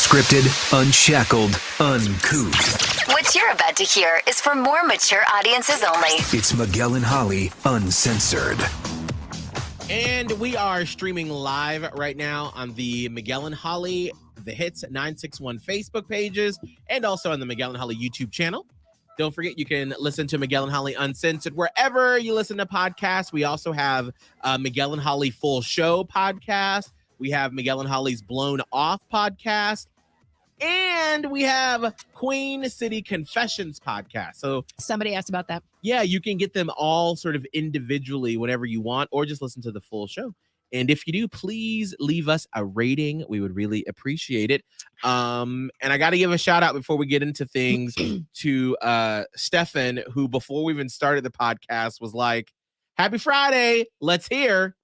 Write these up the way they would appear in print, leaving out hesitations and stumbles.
Unscripted, unshackled, uncouth. What you're about to hear is for more mature audiences only. It's Miguel and Holly, Uncensored. And we are streaming live right now on the Miguel and Holly, the Hits 961 Facebook pages, and also on the Miguel and Holly YouTube channel. Don't forget, you can listen to Miguel and Holly Uncensored wherever you listen to podcasts. We also have Miguel and Holly Full Show podcast. We have Miguel and Holly's Blown Off podcast. And we have Queen City Confessions podcast. So somebody asked about that. Yeah, you can get them all sort of individually whenever you want, or just listen to the full show. And if you do, please leave us a rating. We would really appreciate it. And I got to give a shout out before we get into things to Stefan, who before we even started the podcast was like, "Happy Friday. Let's hear."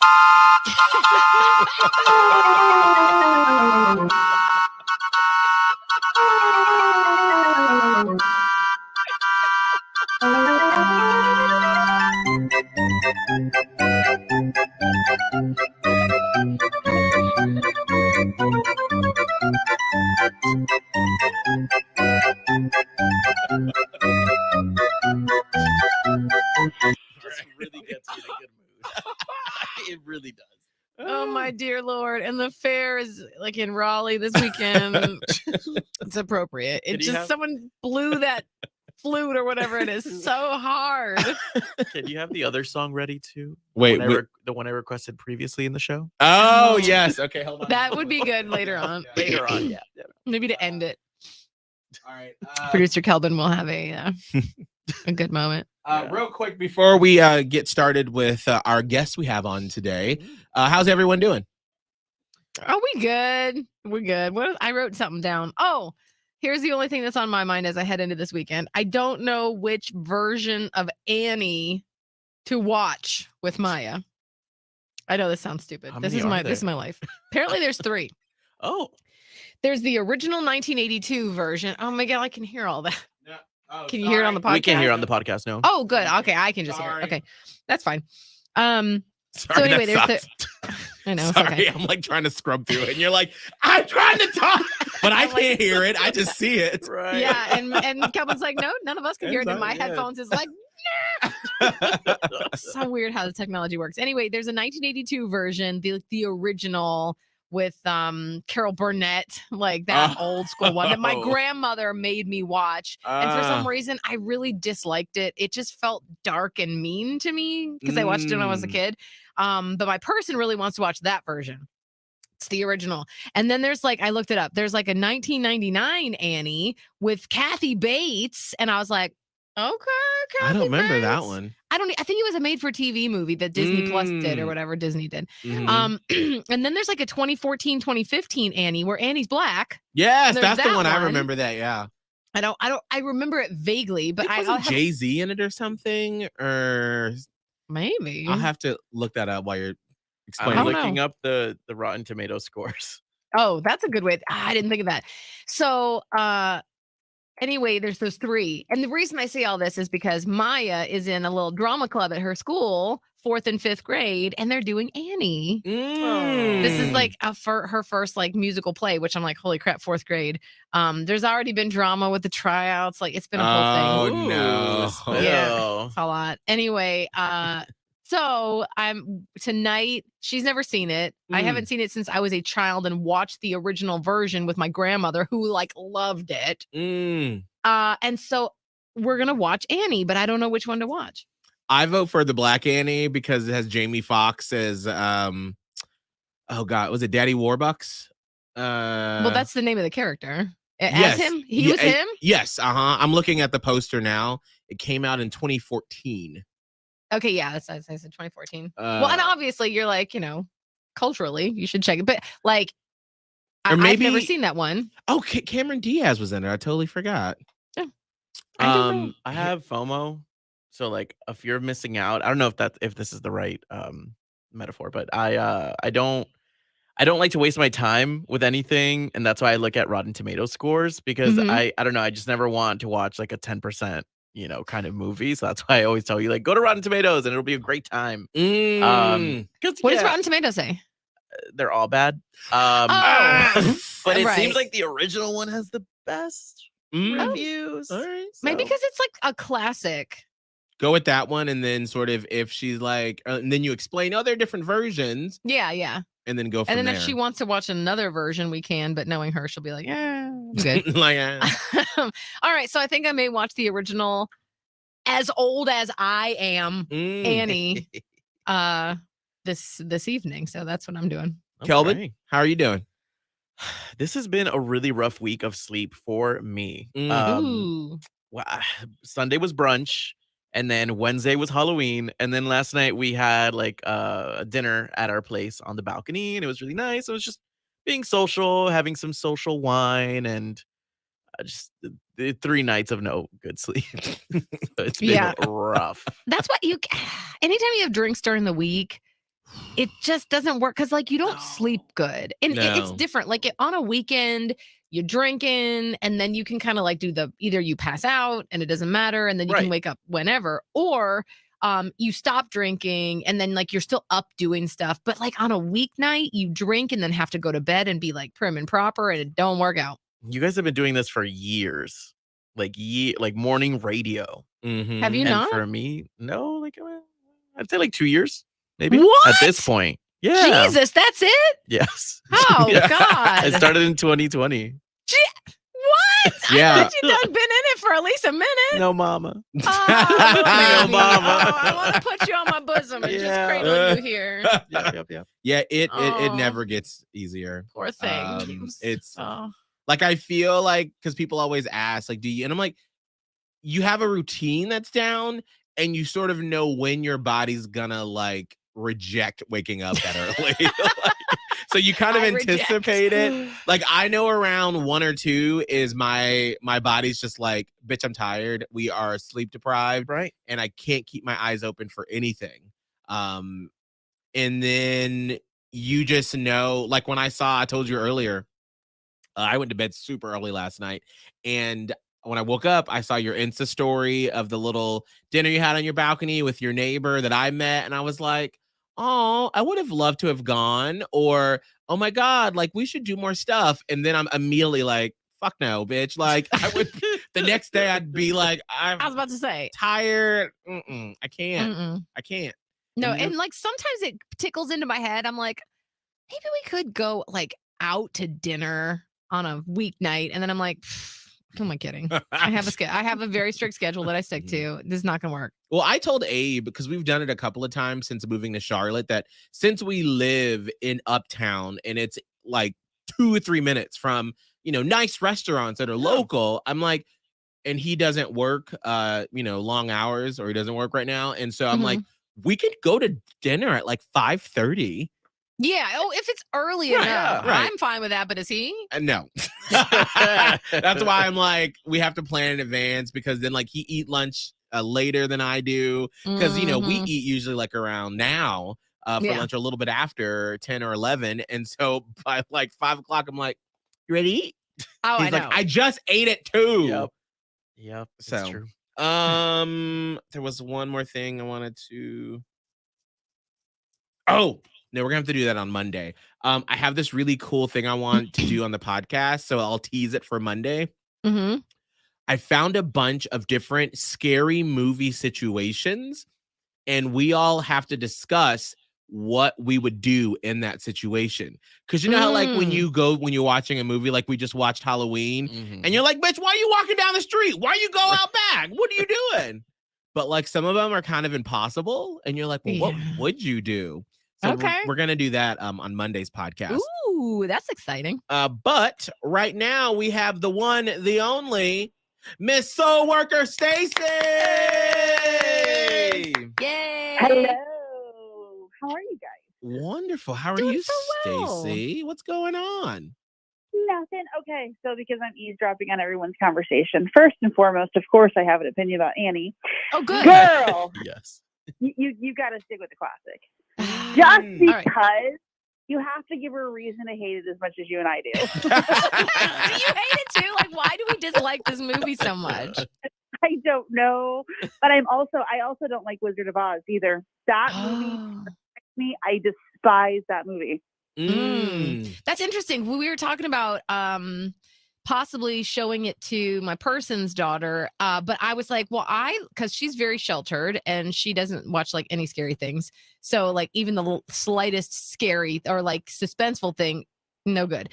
Just really gets me in a good mood. It really does. Oh my dear Lord. And the fair is like in Raleigh this weekend. It's appropriate. It just someone blew that flute or whatever it is so hard. Can you have the other song ready too? Wait, the one I requested previously in the show? Oh, yes. Okay, hold on. That would be good later on. Later on, yeah. Maybe to end it. All right. Producer Kelvin will have a good moment. Real quick before we get started with our guests we have on today, how's everyone doing? Oh, we good. We're good. I wrote something down. Oh, here's the only thing that's on my mind as I head into this weekend. I don't know which version of Annie to watch with Maya. I know this sounds stupid. This is my life. Apparently there's 3. Oh. There's the original 1982 version. Oh my God, I can hear all that. No. Oh, can you hear it on the podcast? We can hear it on the podcast, no. Oh, good. Okay, I can just hear it. Okay, that's fine. Sorry, so anyway, there's I know. Sorry, okay. I'm like trying to scrub through it, and you're like, I'm trying to talk, but I can't hear it. I just see it. Right. Yeah, and Kelvin's like, no, none of us can hear it. And my headphones is like, so weird how the technology works. Anyway, there's a 1982 version, the original with Carol Burnett, like that old school one that my grandmother made me watch. And for some reason, I really disliked it. It just felt dark and mean to me because I watched it when I was a kid. But my person really wants to watch that version. It's the original. And then there's like, I looked it up. There's like a 1999 Annie with Kathy Bates. And I was like, okay, Kathy I don't remember Bates. that one. I think it was a made-for-TV movie that Disney Plus did or whatever Disney did. Mm-hmm. And then there's like a 2014, 2015 Annie where Annie's black. Yes, that's the one. I remember that. Yeah. I remember it vaguely, but I wasn't Jay-Z in it or something, or maybe I'll have to look that up while you're explaining. I'm looking up the Rotten Tomato scores. Oh, that's a good way. I didn't think of that. So, anyway, there's those 3. And the reason I say all this is because Maya is in a little drama club at her school, 4th and 5th grade, and they're doing Annie. This is like her first like musical play, which I'm like, holy crap, 4th grade. There's already been drama with the tryouts. Like it's been a whole thing. Oh no. Yeah, it's a lot. Anyway, so tonight, she's never seen it. I haven't seen it since I was a child and watched the original version with my grandmother who like loved it. And so we're going to watch Annie, but I don't know which one to watch. I vote for the Black Annie because it has Jamie Foxx as, oh God, was it Daddy Warbucks? Well, that's the name of the character. Yes. As him? He was him? Yes. I'm looking at the poster now. It came out in 2014. Okay, yeah, that's I said 2014. Well, and obviously you're like, culturally, you should check it. But like, I've never seen that one. Oh, Cameron Diaz was in there. I totally forgot. Yeah. I have FOMO, so like a fear of missing out. I don't know if this is the right metaphor, but I don't like to waste my time with anything, and that's why I look at Rotten Tomato scores because I don't know, I just never want to watch like a 10%. Kind of movie. So that's why I always tell you, like, go to Rotten Tomatoes and it'll be a great time. What does Rotten Tomatoes say? they're all bad. Oh. But it Right. seems like the original one has the best reviews. All right. Maybe So- because it's like a classic. Go with that one, and then sort of if she's like, and then you explain, oh, there are different versions, Yeah. and then go from And then there. if she wants to watch another version, we can. But knowing her, she'll be like, yeah, I'm good. like, All right. So I think I may watch the original, as old as I am, Annie, this evening. So that's what I'm doing. Kelvin, Okay. how are you doing? This has been a really rough week of sleep for me. Ooh. Well, Sunday was brunch, and then Wednesday was Halloween, and then last night we had like a dinner at our place on the balcony, and it was really nice. It was just being social, having some social wine, and just the 3 nights of no good sleep. So it's been rough. That's what anytime you have drinks during the week, it just doesn't work because like you don't sleep good. And it's No. different. Like on a weekend, you're drinking and then you can kind of like do either you pass out and it doesn't matter and then you can wake up whenever, or you stop drinking and then like you're still up doing stuff. But like on a weeknight, you drink and then have to go to bed and be like prim and proper and it don't work out. You guys have been doing this for years, like morning radio. Mm-hmm. Have you And not? for me, no, like I'd say like 2 years, maybe. What? At this point, yeah. Jesus, that's it? Yes. Oh, Yeah. God. I started in 2020. What? Yeah. I thought you done been in it for at least a minute. No, mama. Oh, No, baby. mama. Oh, I want to put you on my bosom and just Yeah. cradle you here. Yep. Yeah, it Oh. never gets easier. Poor thing. It's Oh. like I feel like because people always ask, like, do you? And I'm like, you have a routine that's down, and you sort of know when your body's gonna like reject waking up that early. Like, so you kind of anticipate it. Like I know around 1 or 2 is my body's just like, bitch, I'm tired. We are sleep deprived, Right. and I can't keep my eyes open for anything. And then you just know, like when I told you earlier, I went to bed super early last night, and when I woke up, I saw your Insta story of the little dinner you had on your balcony with your neighbor that I met, and I was like, oh, I would have loved to have gone, or oh my God, like we should do more stuff. And then I'm immediately like, fuck no, bitch. Like I would the next day I'd be like, I was about to say. tired. I can't. Mm-mm. I can't. No, And and like sometimes it tickles into my head. I'm like, maybe we could go like out to dinner on a weeknight, and then I'm like, who am I kidding? I have a very strict schedule that I stick to. This is not gonna work. Well, I told Abe, because we've done it a couple of times since moving to Charlotte, that since we live in Uptown and it's like 2 or 3 minutes from, nice restaurants that are local, I'm like, and he doesn't work, long hours, or he doesn't work right now. And so I'm like, we could go to dinner at like 5:30. Yeah. Oh, if it's early Right, enough, right. I'm fine with that. But is he? No. That's why I'm like, we have to plan in advance, because then like he eat lunch later than I do. Because, we Mhm. eat usually like around now for Yeah. lunch, or a little bit after 10 or 11. And so by like 5 o'clock, I'm like, you ready to eat? Oh, He's I know. like, I just ate it too. Yep. So, That's true. there was one more thing I wanted to. Oh, no, we're gonna have to do that on Monday. I have this really cool thing I want to do on the podcast, so I'll tease it for Monday. Mm-hmm. I found a bunch of different scary movie situations, and we all have to discuss what we would do in that situation. Because you know how like when you're watching a movie, like we just watched Halloween, and you're like, bitch, why are you walking down the street? Why you go out back? What are you doing? But like some of them are kind of impossible, and you're like, well, what would you do? So we're gonna do that on Monday's podcast. Ooh, that's exciting. But right now we have the one, the only Miss Soul Worker Stacy. Yay! Hello. How are you guys? Wonderful. How are Doing you, so well. Stacy? What's going on? Nothing. Okay, so because I'm eavesdropping on everyone's conversation, first and foremost, of course, I have an opinion about Annie. Oh, good. Girl, Yes. you got to stick with the classic. Just right. because you have to give her a reason to hate it as much as you and I do. Do you hate it too? Like, why do we dislike this movie so much? I don't know, but I also don't like Wizard of Oz either. That movie, me, I despise that movie. That's interesting. We were talking about possibly showing it to my person's daughter, but I was like, well, because she's very sheltered and she doesn't watch like any scary things. So like even the slightest scary or like suspenseful thing, no good.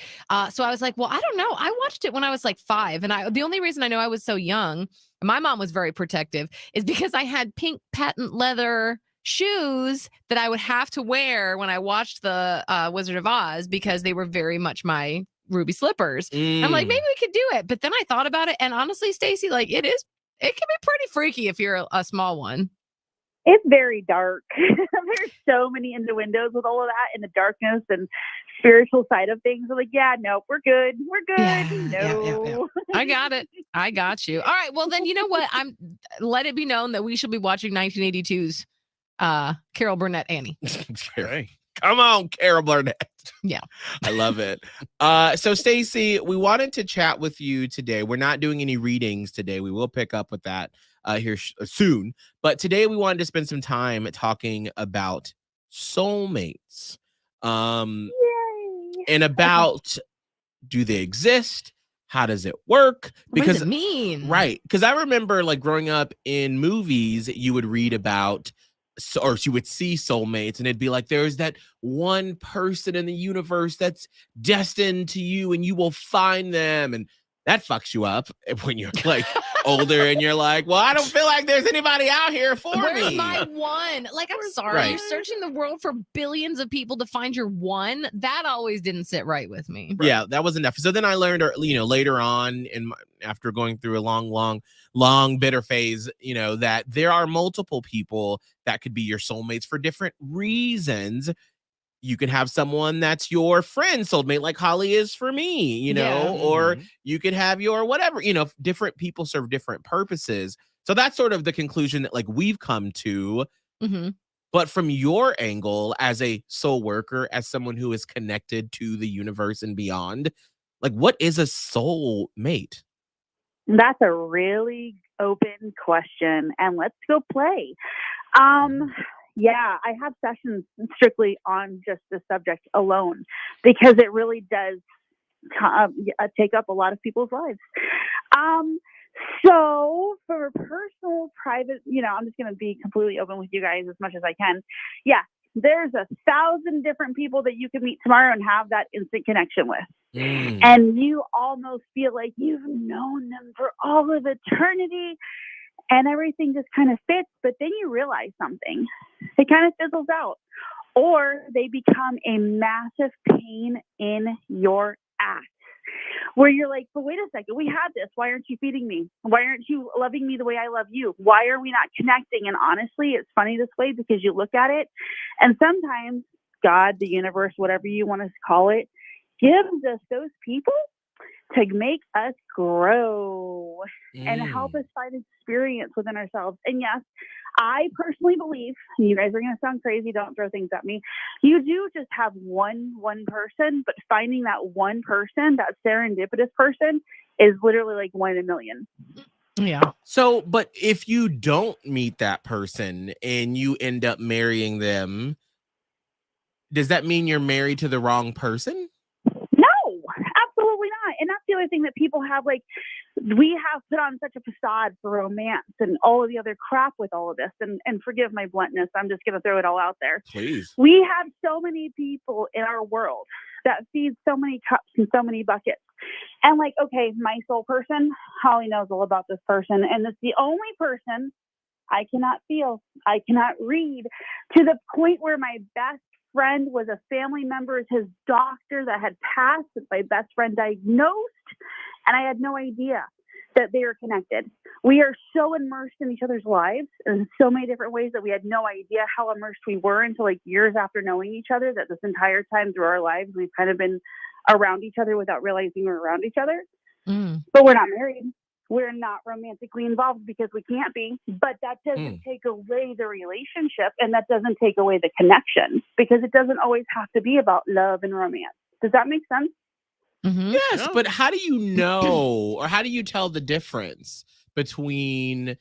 So I was like, well, I don't know. I watched it when I was like 5, and the only reason I know I was so young, and my mom was very protective, is because I had pink patent leather shoes that I would have to wear when I watched the Wizard of Oz, because they were very much my ruby slippers. I'm like, maybe we could do it. But then I thought about it, and honestly, Stacy, like it can be pretty freaky if you're a small one. It's very dark. There's so many innuendos with all of that and the darkness and spiritual side of things. I'm like, yeah, no, we're good. We're good. Yeah. I got it. I got you. All right. Well, then you know what? Let it be known that we should be watching 1982's Carol Burnett Annie. Come on, Carol Burnett. Yeah. I love it. So Stacy, we wanted to chat with you today. We're not doing any readings today. We will pick up with that here soon. But today we wanted to spend some time talking about soulmates. And about, do they exist? How does it work? Because, what does it mean? Right. Because I remember like growing up in movies, you would read about, or you would see soulmates, and it'd be like, there's that one person in the universe that's destined to you and you will find them. And that fucks you up when you're like older and you're like, well, I don't feel like there's anybody out here for me. Where's my one? Like, I'm sorry. Right. You're searching the world for billions of people to find your one. That always didn't sit right with me. Yeah, that wasn't enough. So then I learned, later on after going through a long bitter phase, that there are multiple people that could be your soulmates for different reasons. You can have someone that's your friend soulmate, like Holly is for me, or you could have your whatever, different people serve different purposes. So that's sort of the conclusion that like we've come to. Mm-hmm. But from your angle as a soul worker, as someone who is connected to the universe and beyond, like what is a soulmate? That's a really open question, and let's go play. Yeah, I have sessions strictly on just the subject alone because it really does take up a lot of people's lives. So for personal, private, I'm just going to be completely open with you guys as much as I can. Yeah, there's 1,000 different people that you can meet tomorrow and have that instant connection with. And you almost feel like you've known them for all of eternity. And everything just kind of fits, but then you realize something. It kind of fizzles out. Or they become a massive pain in your ass. Where you're like, but wait a second, we had this. Why aren't you feeding me? Why aren't you loving me the way I love you? Why are we not connecting? And honestly, it's funny this way because you look at it, and sometimes God, the universe, whatever you want to call it, gives us those people to make us grow and help us find experience within ourselves. And yes, I personally believe, and you guys are going to sound crazy, don't throw things at me, you do just have one person, but finding that one person, that serendipitous person, is literally like 1 in a million. Yeah. So, but if you don't meet that person and you end up marrying them, does that mean you're married to the wrong person? No, absolutely not. And that's the other thing that people have, like, we have put on such a facade for romance and all of the other crap with all of this. And forgive my bluntness, I'm just going to throw it all out there. Please. We have so many people in our world that feed so many cups and so many buckets. And like, okay, my soul person, Holly knows all about this person. And it's the only person I cannot feel, I cannot read, to the point where my best friend was a family member, his doctor that had passed, that my best friend diagnosed, and I had no idea that they were connected. We are so immersed in each other's lives in so many different ways that we had no idea how immersed we were until like years after knowing each other, that this entire time through our lives, we've kind of been around each other without realizing we're around each other. But we're not married. We're not romantically involved because we can't be, but that doesn't take away the relationship, and that doesn't take away the connection, because it doesn't always have to be about love and romance. Does that make sense? Yes, but how do you know, or how do you tell the difference between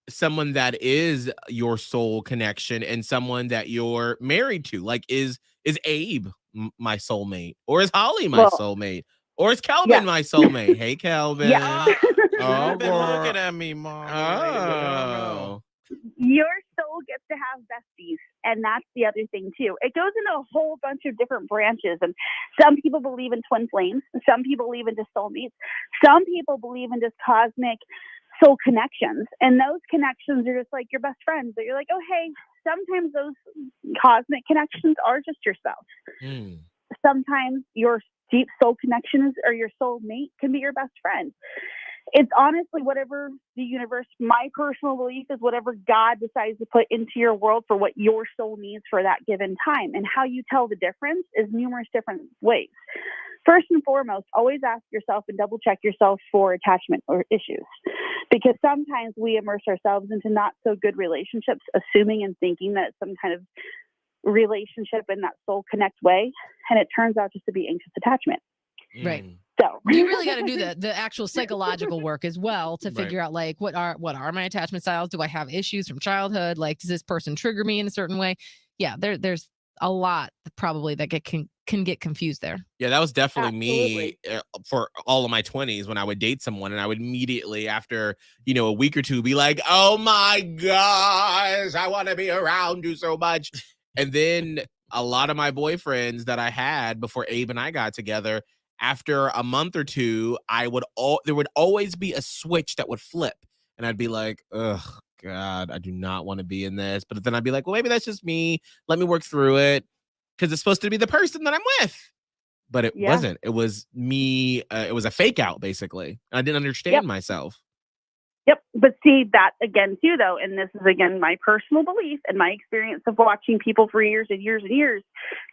someone that is your soul connection and someone that you're married to? Like, is Abe my soulmate, or is Holly my Well, soulmate, or is Kelvin yeah. my soulmate? Hey, Kelvin. Yeah. Oh, You've been looking at me, Mom. Oh. Your soul gets to have besties, and that's the other thing too. It goes into a whole bunch of different branches, and some people believe in twin flames, some people believe in just soulmates, some people believe in just cosmic soul connections, and those connections are just like your best friends that you're like, oh hey. Sometimes those cosmic connections are just your spouse. Sometimes your deep soul connections or your soulmate can be your best friend. It's honestly whatever the universe, my personal belief is whatever God decides to put into your world for what your soul needs for that given time. And how you tell the difference is numerous different ways. First and foremost, always ask yourself and double check yourself for attachment or issues. Because sometimes we immerse ourselves into not so good relationships, assuming and thinking that it's some kind of relationship in that soul connect way. And it turns out just to be anxious attachment. Right. So you really got to do the actual psychological work as well to figure out like what are my attachment styles? Do I have issues from childhood? Like, does this person trigger me in a certain way? Yeah, there's a lot probably that can get confused there. Yeah, that was definitely Absolutely. me for all of my 20s when I would date someone, and I would immediately after a week or two be like, oh my gosh, I want to be around you so much. And then a lot of my boyfriends that I had before Abe and I got together, after a month or two, there would always be a switch that would flip, and I'd be like, ugh, God, I do not want to be in this. But then I'd be like, well, maybe that's just me. Let me work through it, because it's supposed to be the person that I'm with. But it wasn't. It was me. It was a fake out, basically. I didn't understand myself. Yep. But see that again, too, though. And this is, again, my personal belief and my experience of watching people for years and years and years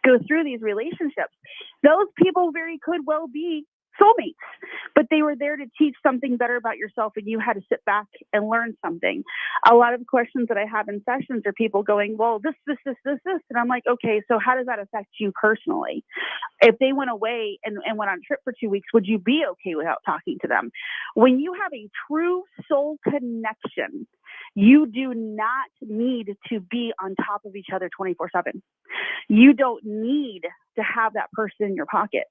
go through these relationships. Those people very could well be soulmates, but they were there to teach something better about yourself, and you had to sit back and learn something. A lot of questions that I have in sessions are people going, well, this. And I'm like, okay, so how does that affect you personally? If they went away and went on a trip for 2 weeks, would you be okay without talking to them? When you have a true soul connection, you do not need to be on top of each other 24/7. You don't need to have that person in your pocket.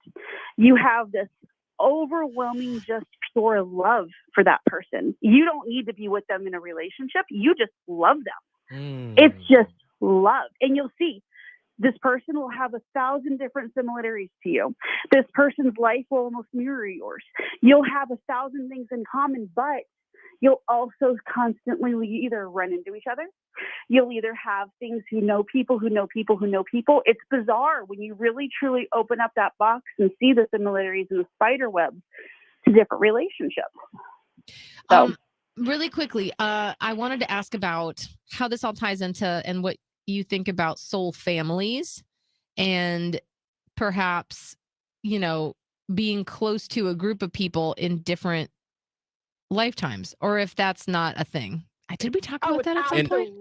You have this overwhelming, just pure love for that person. You don't need to be with them in a relationship. You just love them. It's just love. And you'll see this person will have 1,000 different similarities to you. This person's life will almost mirror yours. You'll have 1,000 things in common, but you'll also constantly either run into each other. You'll either have things who know people who know people who know people. It's bizarre when you really truly open up that box and see the similarities and the spider webs to different relationships. So, really quickly, I wanted to ask about how this all ties into and what you think about soul families and perhaps, being close to a group of people in different lifetimes, or if that's not a thing. Did we talk about that at some point?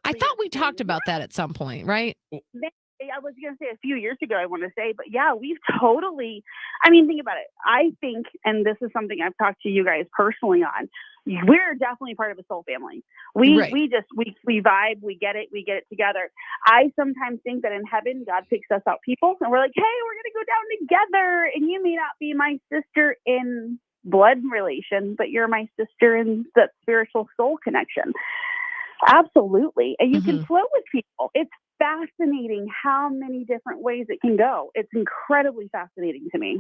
I thought we talked about that at some point, right? I was going to say a few years ago, I want to say, but yeah, we've totally, think about it. I think, and this is something I've talked to you guys personally on, we're definitely part of a soul family. We vibe, we get it together. I sometimes think that in heaven, God picks us out people and we're like, hey, we're going to go down together. And you may not be my sister in blood relation, but you're my sister in that spiritual soul connection. Absolutely. And you can float with people. It's fascinating how many different ways it can go. It's incredibly fascinating to me.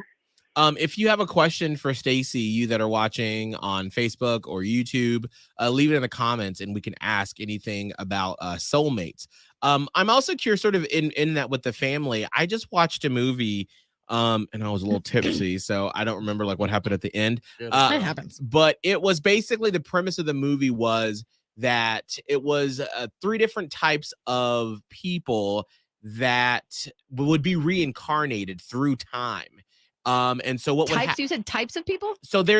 If you have a question for Stacy, you that are watching on Facebook or YouTube, leave it in the comments and we can ask anything about soulmates. I'm also curious, sort of in that with the family. I just watched a movie and I was a little tipsy, so I don't remember like what happened at the end. It happens. But it was basically the premise of the movie was that it was 3 different types of people that would be reincarnated through time. And so what types? You said types of people? So they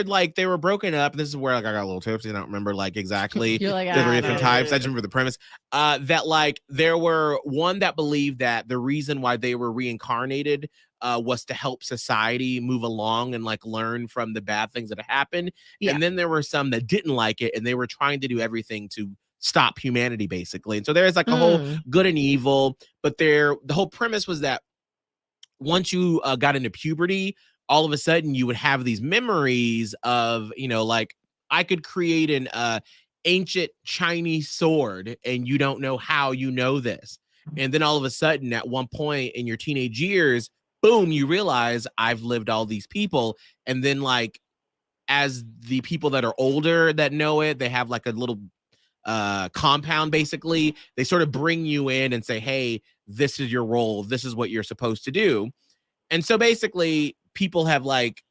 were broken up. This is where like I got a little tipsy. I don't remember like exactly You're like, the 3 different types. I just remember the premise. That like there were one that believed that the reason why they were reincarnated was to help society move along and like learn from the bad things that have happened. Yeah. And then there were some that didn't like it and they were trying to do everything to stop humanity, basically. And so there's like a whole good and evil, but the whole premise was that once you got into puberty, all of a sudden you would have these memories of, like I could create an ancient Chinese sword and you don't know how you know this. And then all of a sudden at one point in your teenage years, boom, you realize I've lived all these people. And then like, as the people that are older that know it, they have like a little compound, basically. They sort of bring you in and say, hey, this is your role. This is what you're supposed to do. And so basically people have like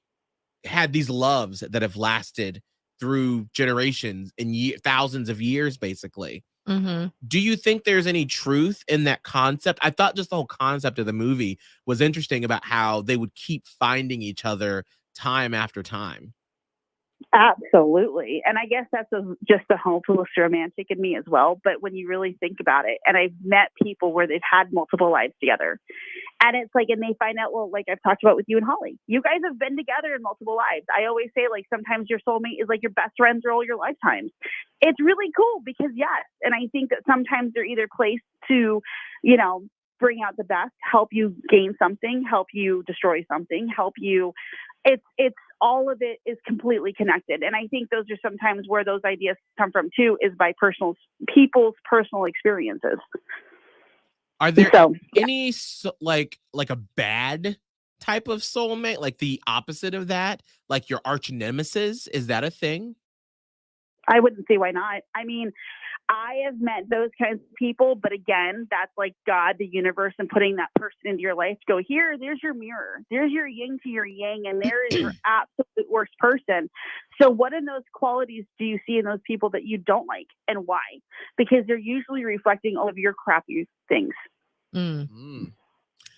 had these loves that have lasted through generations and thousands of years, basically. Mm-hmm. Do you think there's any truth in that concept? I thought just the whole concept of the movie was interesting about how they would keep finding each other time after time. Absolutely. And I guess that's just the hopeless romantic in me as well. But when you really think about it, and I've met people where they've had multiple lives together, and it's like, and they find out, well, like I've talked about with you and Holly, you guys have been together in multiple lives. I always say, like, sometimes your soulmate is like your best friends for all your lifetimes. It's really cool because, yes. And I think that sometimes they're either placed to, bring out the best, help you gain something, help you destroy something, help you. It's all of it is completely connected. And I think those are sometimes where those ideas come from too, is by people's personal experiences. Are there any like a bad type of soulmate, like the opposite of that, like your arch nemesis? Is that a thing? I wouldn't see why not. I mean, I have met those kinds of people, but again, that's like God, the universe, and putting that person into your life to go, here, there's your mirror. There's your yin to your yang, and there is your absolute worst person. So what in those qualities do you see in those people that you don't like, and why? Because they're usually reflecting all of your crappy things.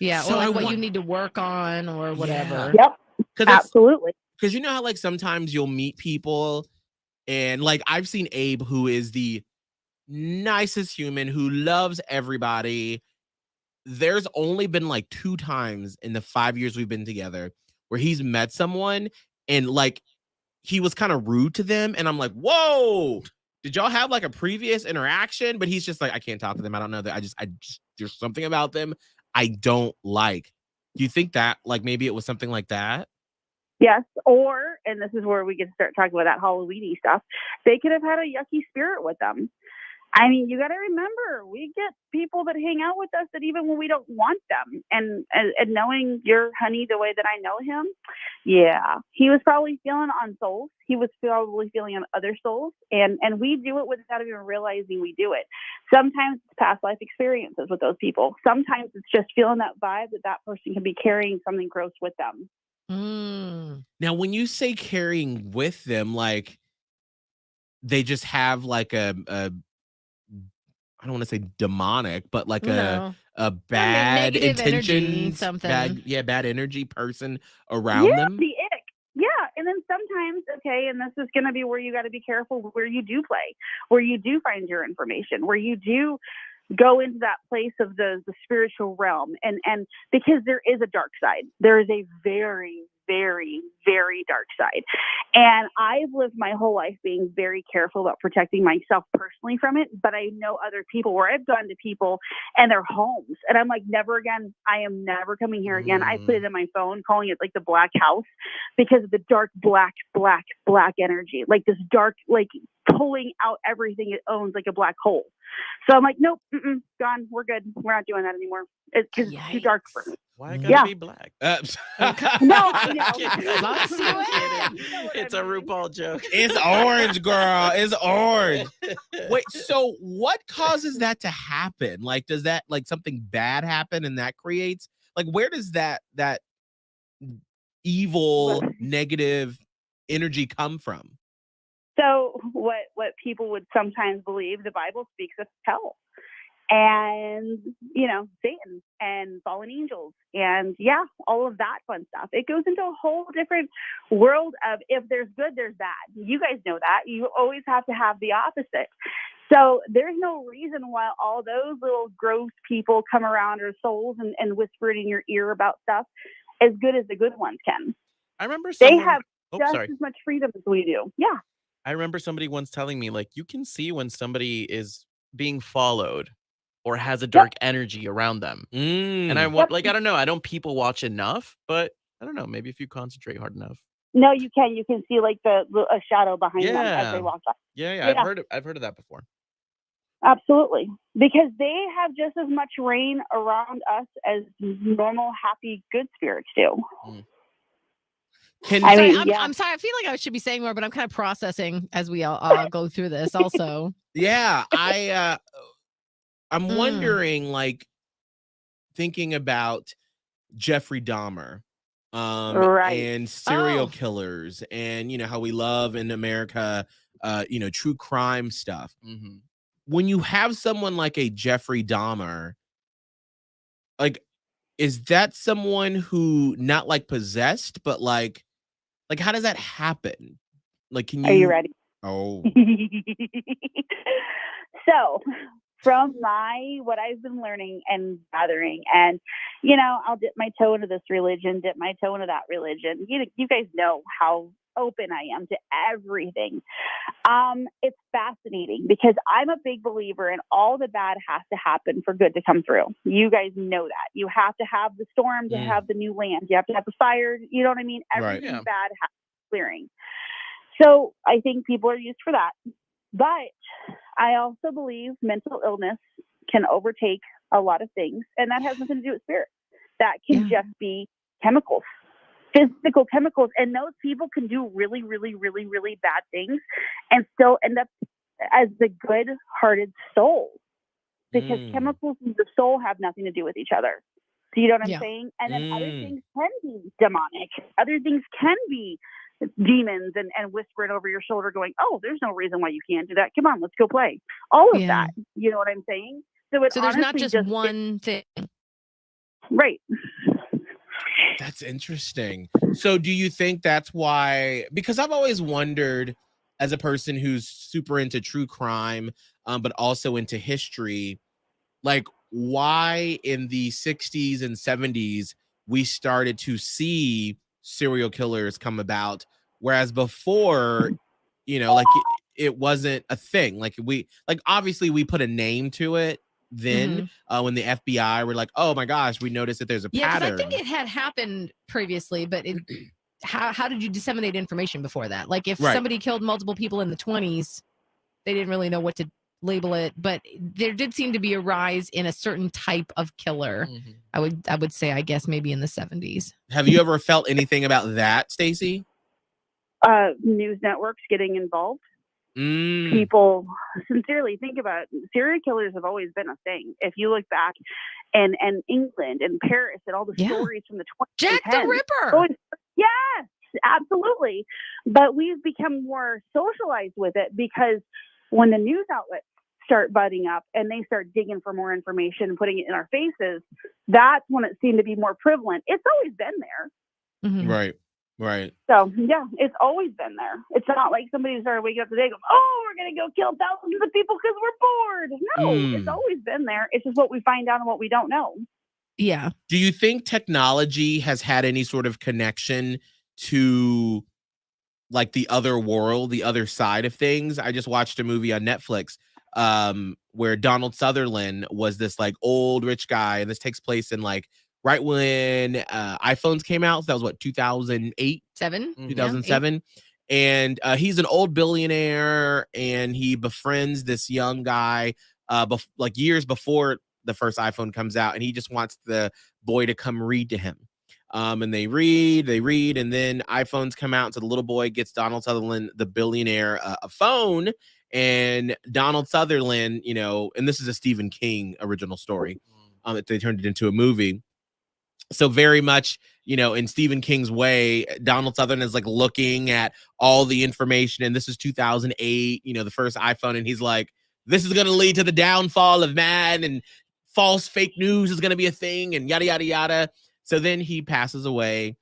Yeah, so or like what you need to work on or whatever. Yeah. Yep, absolutely. Because you know how like sometimes you'll meet people and like I've seen Abe, who is the nicest human, who loves everybody. There's only been like 2 times in the 5 years we've been together where he's met someone and like he was kind of rude to them. And I'm like, whoa, did y'all have like a previous interaction? But he's just like, I can't talk to them. I don't know that. I just there's something about them I don't like. Do you think that like maybe it was something like that? Yes, or, and this is where we can start talking about that Halloween-y stuff, they could have had a yucky spirit with them. I mean, you got to remember, we get people that hang out with us that even when we don't want them, and knowing your honey the way that I know him, yeah, he was probably feeling on souls. He was probably feeling on other souls, and we do it without even realizing we do it. Sometimes it's past life experiences with those people. Sometimes it's just feeling that vibe that person can be carrying something gross with them. Now, when you say carrying with them, like they just have like a I don't want to say demonic, but like a bad intention, something. bad energy person around them. The ick. Yeah, and then sometimes, okay, and this is going to be where you got to be careful where you do play, where you do find your information, where you do go into that place of the spiritual realm, and because there is a dark side. There is a very, very, very dark side. And I've lived my whole life being very careful about protecting myself personally from it. But I know other people where I've gone to people and their homes, and I'm like, never again. I am never coming here again. I put it in my phone, calling it like the black house, because of the dark, black energy, like this dark, like pulling out everything it owns like a black hole. So I'm like, nope, gone. We're good. We're not doing that anymore. It's because it's too dark for me. Why gotta be black? No, I know. It's a RuPaul joke. It's orange, girl. It's orange. Wait, so what causes that to happen? Like, does that like something bad happen and that creates like where does that evil negative energy come from? So what people would sometimes believe, the Bible speaks of hell and, Satan and fallen angels and all of that fun stuff. It goes into a whole different world of if there's good, there's bad. You guys know that. You always have to have the opposite. So there's no reason why all those little gross people come around our souls and whisper it in your ear about stuff as good as the good ones can. I remember they have just as much freedom as we do. Yeah. I remember somebody once telling me, like, you can see when somebody is being followed or has a dark energy around them. And I want, Yep. I don't know, I don't people watch enough, but I don't know, maybe if you concentrate hard enough. No, you can. You can see like a shadow behind them as they walk by. Yeah. Yeah. I've heard of that before. Absolutely. Because they have just as much reign around us as normal, happy, good spirits do. I'm sorry. I feel like I should be saying more, but I'm kind of processing as we all go through this also. Yeah. I'm wondering, like, thinking about Jeffrey Dahmer, and serial killers, and how we love in America, true crime stuff. Mm-hmm. When you have someone like a Jeffrey Dahmer, like, is that someone who not like possessed, but like how does that happen? Like, can you? Are you ready? Oh. So, from what I've been learning and gathering, and I'll dip my toe into this religion, dip my toe into that religion. You guys know how open I am to everything. It's fascinating because I'm a big believer in all the bad has to happen for good to come through. You guys know that. You have to have the storm to have the new land. You have to have the fire. You know what I mean? Everything bad has clearing. So I think people are used for that. But I also believe mental illness can overtake a lot of things, and that has nothing to do with spirit. That can just be chemicals, physical chemicals, and those people can do really, really, really, really bad things and still end up as the good-hearted soul, because chemicals and the soul have nothing to do with each other. Do you know what I'm saying? And then other things can be demonic. Other things can be demons and whispering over your shoulder going, oh, there's no reason why you can't do that. Come on, let's go play. All of that. You know what I'm saying? So there's not just one thing. Right. That's interesting. So do you think that's why, because I've always wondered, as a person who's super into true crime, but also into history, like, why in the 60s and 70s we started to see serial killers come about, whereas before, like, it wasn't a thing. Like, obviously we put a name to it then, when the FBI were like, oh my gosh, we noticed that there's a pattern. I think it had happened previously, but how did you disseminate information before that? Like, if somebody killed multiple people in the 20s, they didn't really know what to label it, but there did seem to be a rise in a certain type of killer. I would say, I guess, maybe in the 70s. Have you ever felt anything about that, Stacy? News networks getting involved. People sincerely think about it. Serial killers have always been a thing. If you look back and England and Paris and all the stories from the 2010s. Jack the Ripper. Yes, absolutely. But we've become more socialized with it, because when the news outlets start butting up and they start digging for more information and putting it in our faces, that's when it seemed to be more prevalent. It's always been there. Right. So, yeah, it's always been there. It's not like somebody started waking up today and go, oh, we're going to go kill thousands of people because we're bored. No, it's always been there. It's just what we find out and what we don't know. Yeah. Do you think technology has had any sort of connection to, like, the other world, the other side of things? I just watched a movie on Netflix where Donald Sutherland was this, like, old rich guy, and this takes place in, like, right when iPhones came out. So that was what, 2008? 2007. And he's an old billionaire, and he befriends this young guy like years before the first iPhone comes out, and he just wants the boy to come read to him. And they read, and then iPhones come out. So the little boy gets Donald Sutherland, the billionaire, a phone, and Donald Sutherland, and this is a Stephen King original story, that they turned it into a movie. So very much, in Stephen King's way, Donald Sutherland is like looking at all the information, and this is 2008, the first iPhone, and he's like, this is going to lead to the downfall of man, and false fake news is going to be a thing, and yada, yada, yada. So then he passes away,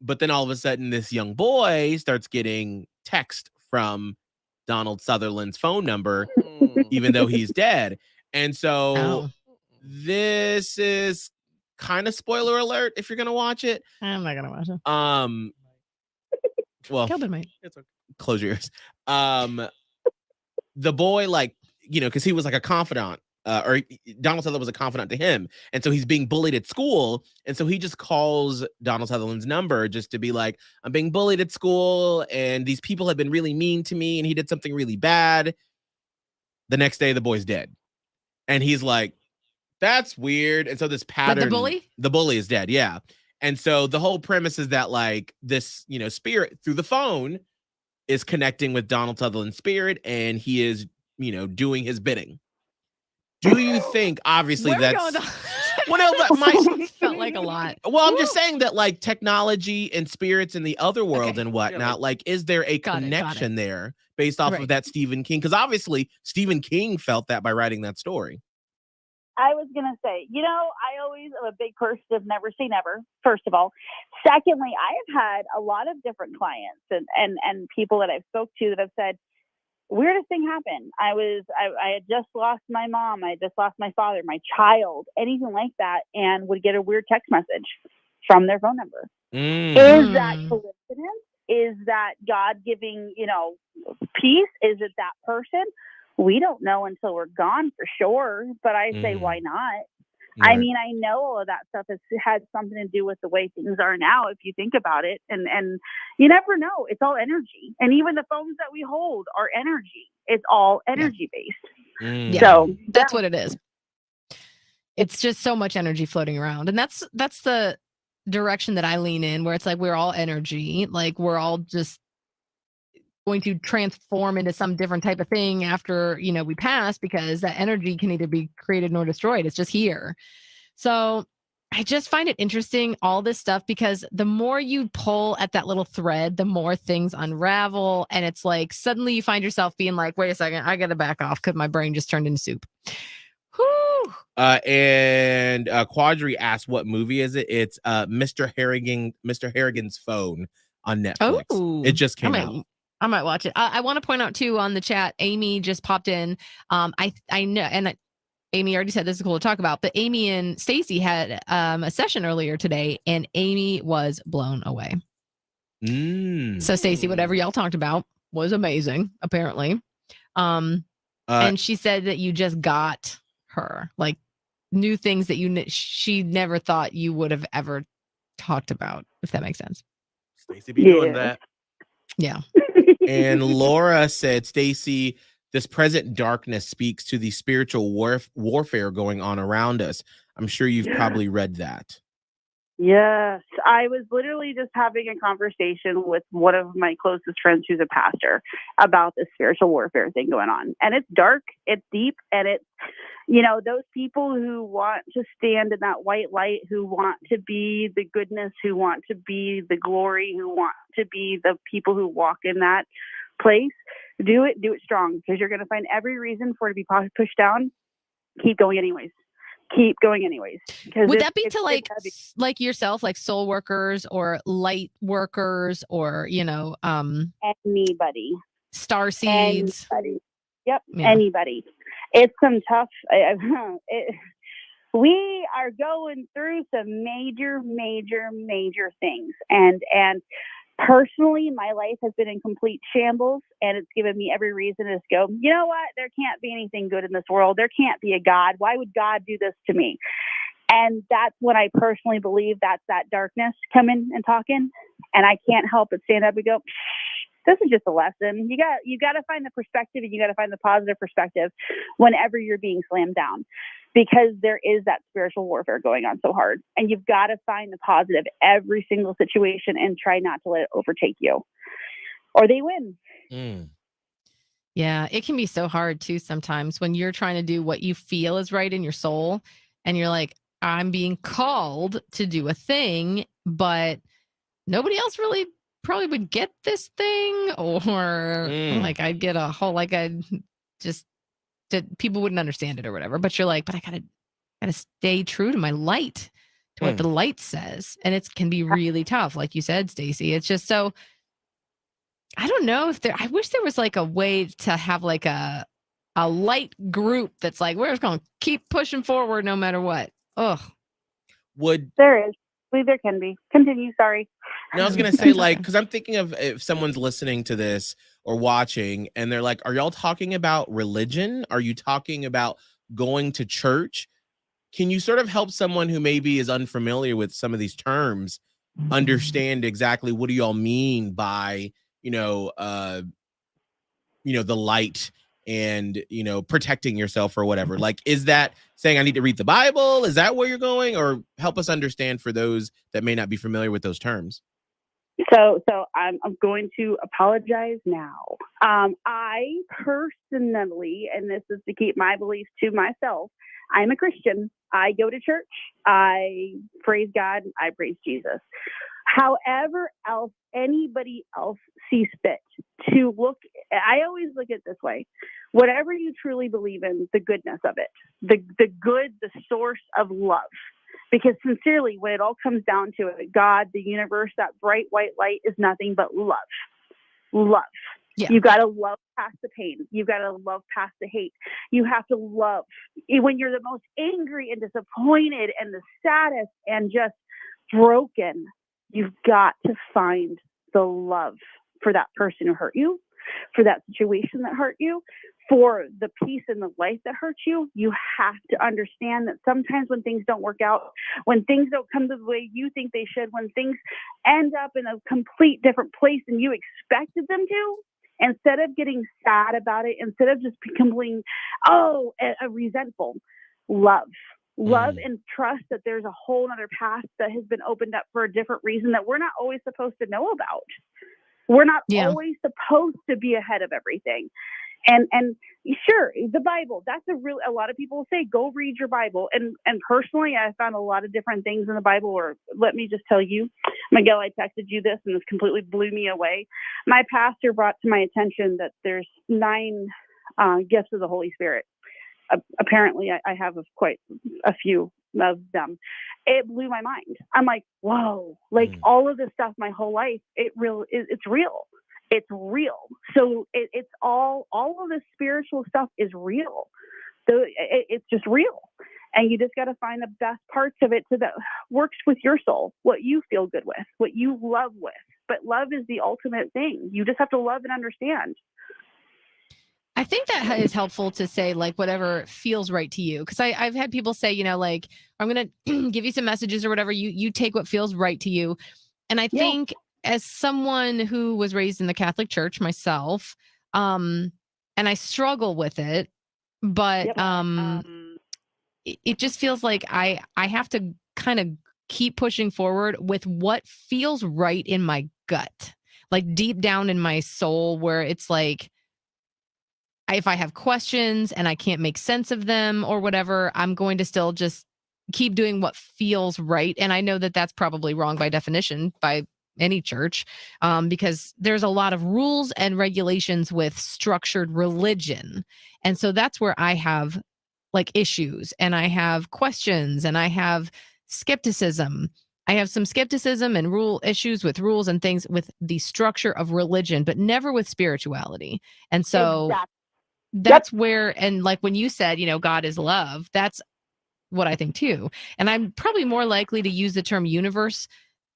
but then all of a sudden this young boy starts getting text from Donald Sutherland's phone number, even though he's dead. And so this is kind of spoiler alert if you're gonna watch it. I'm not gonna watch it. Well, Kelvin might. It's okay. Close your ears. The boy, like, because he was like a confidant Donald Sutherland was a confidant to him. And so he's being bullied at school. And so he just calls Donald Sutherland's number just to be like, I'm being bullied at school and these people have been really mean to me and he did something really bad. The next day, the boy's dead. And he's like, that's weird. And so this pattern, the bully is dead. Yeah. And so the whole premise is that like this, spirit through the phone is connecting with Donald Sutherland's spirit and he is, doing his bidding. Do you think, obviously, that's... Well, no, but felt like a lot. Well, I'm just saying that, like, technology and spirits in the other world and whatnot, like, is there a connection there based off of that Stephen King? Because obviously, Stephen King felt that by writing that story. I was going to say, I always am a big person of never say never, first of all. Secondly, I have had a lot of different clients and people that I've spoke to that have said, weirdest thing happened. I had just lost my mom. I just lost my father, my child, anything like that, and would get a weird text message from their phone number. Is that coincidence? Is that God giving, peace? Is it that person? We don't know until we're gone for sure. But I say, why not? Right. I mean, I know all of that stuff has had something to do with the way things are now, if you think about it. And you never know. It's all energy. And even the phones that we hold are energy. It's all energy based. So that's what it is. It's just so much energy floating around. And that's the direction that I lean in, where it's like we're all energy. Like we're all just going to transform into some different type of thing after, we pass, because that energy can neither be created nor destroyed. It's just here. So I just find it interesting, all this stuff, because the more you pull at that little thread, the more things unravel. And it's like, suddenly you find yourself being like, wait a second, I got to back off because my brain just turned into soup. Whew. And Quadri asked, what movie is it? It's Mr. Harrigan's Phone on Netflix. Oh, it just came out. I might watch it. I want to point out too on the chat, Amy just popped in. I know, and Amy already said this is cool to talk about, but Amy and Stacy had a session earlier today, and Amy was blown away. So Stacy, whatever y'all talked about was amazing, apparently. And she said that you just got her, like, new things that she never thought you would have ever talked about, if that makes sense. Stacy be doing that. Yeah. And Laura said, Stacy, this present darkness speaks to the spiritual warfare going on around us. I'm sure you've probably read that. Yes. I was literally just having a conversation with one of my closest friends who's a pastor about the spiritual warfare thing going on. And it's dark, it's deep, and it's, those people who want to stand in that white light, who want to be the goodness, who want to be the glory, who want to be the people who walk in that place, do it strong, because you're going to find every reason for it to be pushed down. Keep going anyways. Would that be to like yourself, like soul workers or light workers, or anybody, star seeds? Anybody. Yep, anybody. It's some tough. We are going through some major things, and personally, my life has been in complete shambles, and it's given me every reason to just go, you know what? There can't be anything good in this world. There can't be a God. Why would God do this to me? And that's when I personally believe that's that darkness coming and talking. And I can't help but stand up and go, this is just a lesson. You got to find the perspective, and you got to find the positive perspective whenever you're being slammed down, because there is that spiritual warfare going on so hard, and you've got to find the positive every single situation and try not to let it overtake you, or they win. Yeah, it can be so hard too sometimes when you're trying to do what you feel is right in your soul, and you're like, I'm being called to do a thing, but nobody else really probably would get this thing, or like I'd get a whole, like I'd just, that people wouldn't understand it or whatever. But you're like, but I gotta stay true to my light, to what the light says, and it can be really tough, like you said, Stacy. It's just so, I don't know if I wish there was like a way to have like a light group that's like, we're just gonna keep pushing forward no matter what. There is. There can be. Continue. Sorry. No, I was going to say, like, because I'm thinking of if someone's listening to this or watching and they're like, are y'all talking about religion? Are you talking about going to church. Can you sort of help someone who maybe is unfamiliar with some of these terms understand exactly what do y'all mean by, the light and, protecting yourself or whatever? Like, is that saying I need to read the Bible? Is that where you're going? Or help us understand for those that may not be familiar with those terms. So I'm going to apologize now. I personally, and this is to keep my beliefs to myself, I'm a Christian. I go to church. I praise God. I praise Jesus. However else anybody else sees fit to look, I always look at it this way. Whatever you truly believe in, the goodness of it, the good, the source of love. Because sincerely, when it all comes down to it, God, the universe, that bright white light is nothing but love. Love. Yeah. You got to love past the pain. You got to love past the hate. You have to love when you're the most angry and disappointed and the saddest and just broken. You've got to find the love for that person who hurt you, for that situation that hurt you, for the peace in the life that hurt you. You have to understand that sometimes when things don't work out, when things don't come the way you think they should, when things end up in a complete different place than you expected them to, instead of getting sad about it, instead of just becoming, resentful, love and trust that there's a whole other path that has been opened up for a different reason that we're not always supposed to know about. We're not always supposed to be ahead of everything. And sure, the Bible, that's a lot of people say, go read your Bible. And personally, I found a lot of different things in the Bible, or let me just tell you, Miguel, I texted you this and this completely blew me away. My pastor brought to my attention that there's 9 gifts of the Holy Spirit. Apparently I have quite a few of them. It blew my mind. I'm like, whoa, all of this stuff my whole life, it's real. It's real. So it's all of this spiritual stuff is real. So it's just real. And you just got to find the best parts of it so that works with your soul, what you feel good with, what you love with. But love is the ultimate thing. You just have to love and understand. I think that is helpful to say, like, whatever feels right to you. Because I've had people say, like, I'm going to give you some messages or whatever. You take what feels right to you. And I think as someone who was raised in the Catholic Church myself, and I struggle with it, but it just feels like I have to kind of keep pushing forward with what feels right in my gut, like deep down in my soul, where it's like, if I have questions and I can't make sense of them or whatever, I'm going to still just keep doing what feels right. And I know that that's probably wrong by definition by any church, because there's a lot of rules and regulations with structured religion. And so that's where I have like issues and I have questions and I have skepticism. I have some skepticism and rule issues with rules and things with the structure of religion, but never with spirituality. And so that's where, and like when you said, God is love, that's what I think too. And I'm probably more likely to use the term universe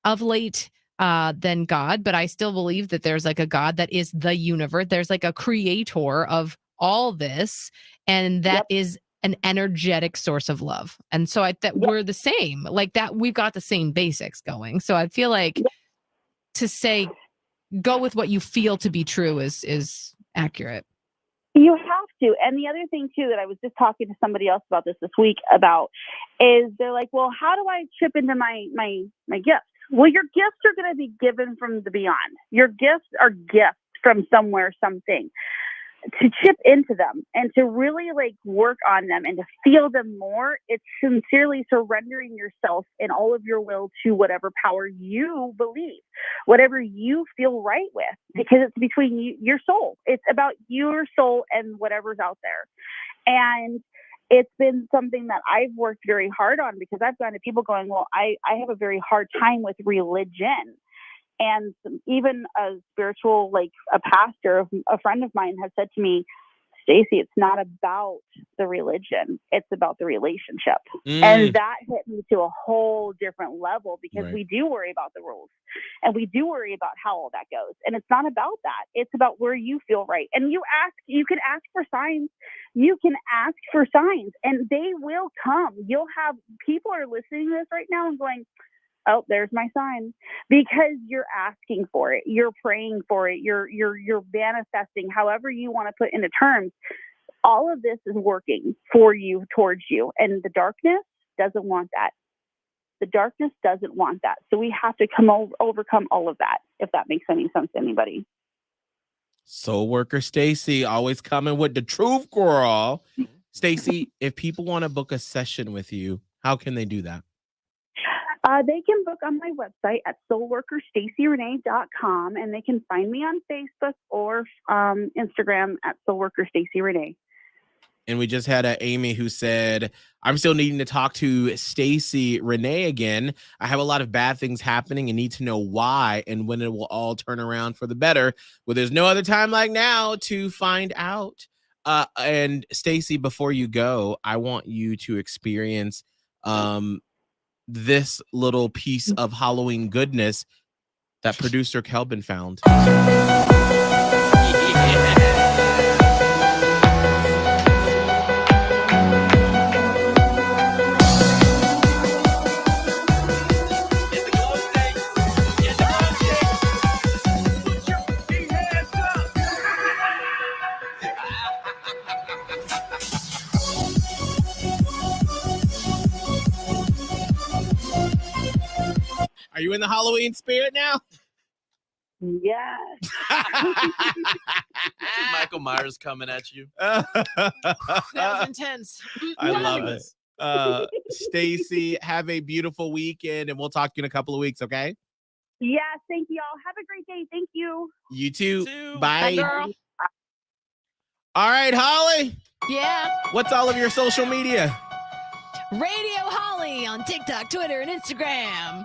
of late than God, but I still believe that there's like a God that is the universe. There's like a creator of all this, and that is an energetic source of love. And so we're the same, like that. We've got the same basics going. So I feel like to say, go with what you feel to be true is accurate. You have to. And the other thing too, that I was just talking to somebody else about this week about, is they're like, well, how do I chip into my gifts? Well, your gifts are going to be given from the beyond. Your gifts are gifts from somewhere, something. To chip into them and to really like work on them and to feel them more, it's sincerely surrendering yourself and all of your will to whatever power you believe, whatever you feel right with, because it's between you, your soul. It's about your soul and whatever's out there. And it's been something that I've worked very hard on, because I've gone to people going, well, I have a very hard time with religion. And even a spiritual, like a pastor, a friend of mine has said to me, Stacy, it's not about the religion. It's about the relationship. And that hit me to a whole different level because we do worry about the rules and we do worry about how all that goes. And it's not about that. It's about where you feel right. And you can ask for signs. You can ask for signs and they will come. You'll have people are listening to this right now and going, oh, there's my sign, because you're asking for it. You're praying for it. You're manifesting, however you want to put into terms. All of this is working for you, towards you. And the darkness doesn't want that. The darkness doesn't want that. So we have to overcome all of that, if that makes any sense to anybody. Soul Worker Stacy, always coming with the truth, girl. Stacy, if people want to book a session with you, how can they do that? They can book on my website at soulworkerstacyrenee.com, and they can find me on Facebook or Instagram at soulworkerstacyrenee. And we just had Amy who said, I'm still needing to talk to Stacy Renee again. I have a lot of bad things happening and need to know why and when it will all turn around for the better. Well, there's no other time like now to find out. And Stacy, before you go, I want you to experience this little piece of Halloween goodness that producer Kelvin found. Are you in the Halloween spirit now? Yes. Michael Myers coming at you. That was intense. I love it. Stacy, have a beautiful weekend, and we'll talk to you in a couple of weeks, okay? Yes, thank you all. Have a great day. Thank you. You too. Bye, Bye. girl. All right, Holly. Yeah. What's all of your social media? Radio Holly on TikTok, Twitter, and Instagram.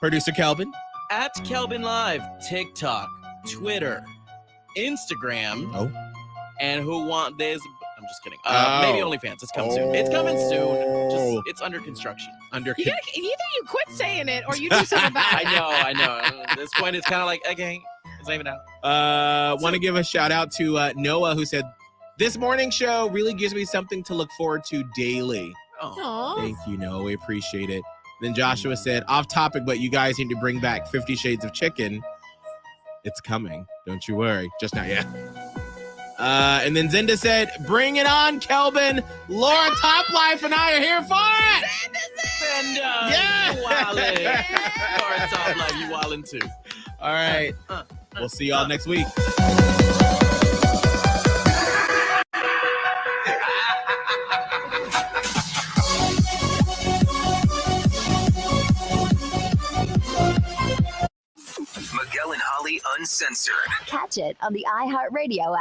Producer Kelvin. At Kelvin Live, TikTok, Twitter, Instagram. Oh. And who want this? I'm just kidding. Oh. Maybe OnlyFans. It's coming soon. It's coming soon. Just it's under construction. Either you quit saying it or you do something about it. I know. At this point, it's kind of like, okay, it's not even out. Want to give a shout out to Noah, who said, this morning show really gives me something to look forward to daily. Aw. Thank you, Noah. We appreciate it. Then Joshua said, off topic, but you guys need to bring back 50 Shades of Chicken. It's coming. Don't you worry. Just not yet. And then Zinda said, bring it on, Kelvin. Laura Top Life and I are here for it. Zinda, Yeah. you wildin'. Laura Top Life, you wildin' too. All right. We'll see y'all next week. Miguel and Holly Uncensored. Catch it on the iHeartRadio app.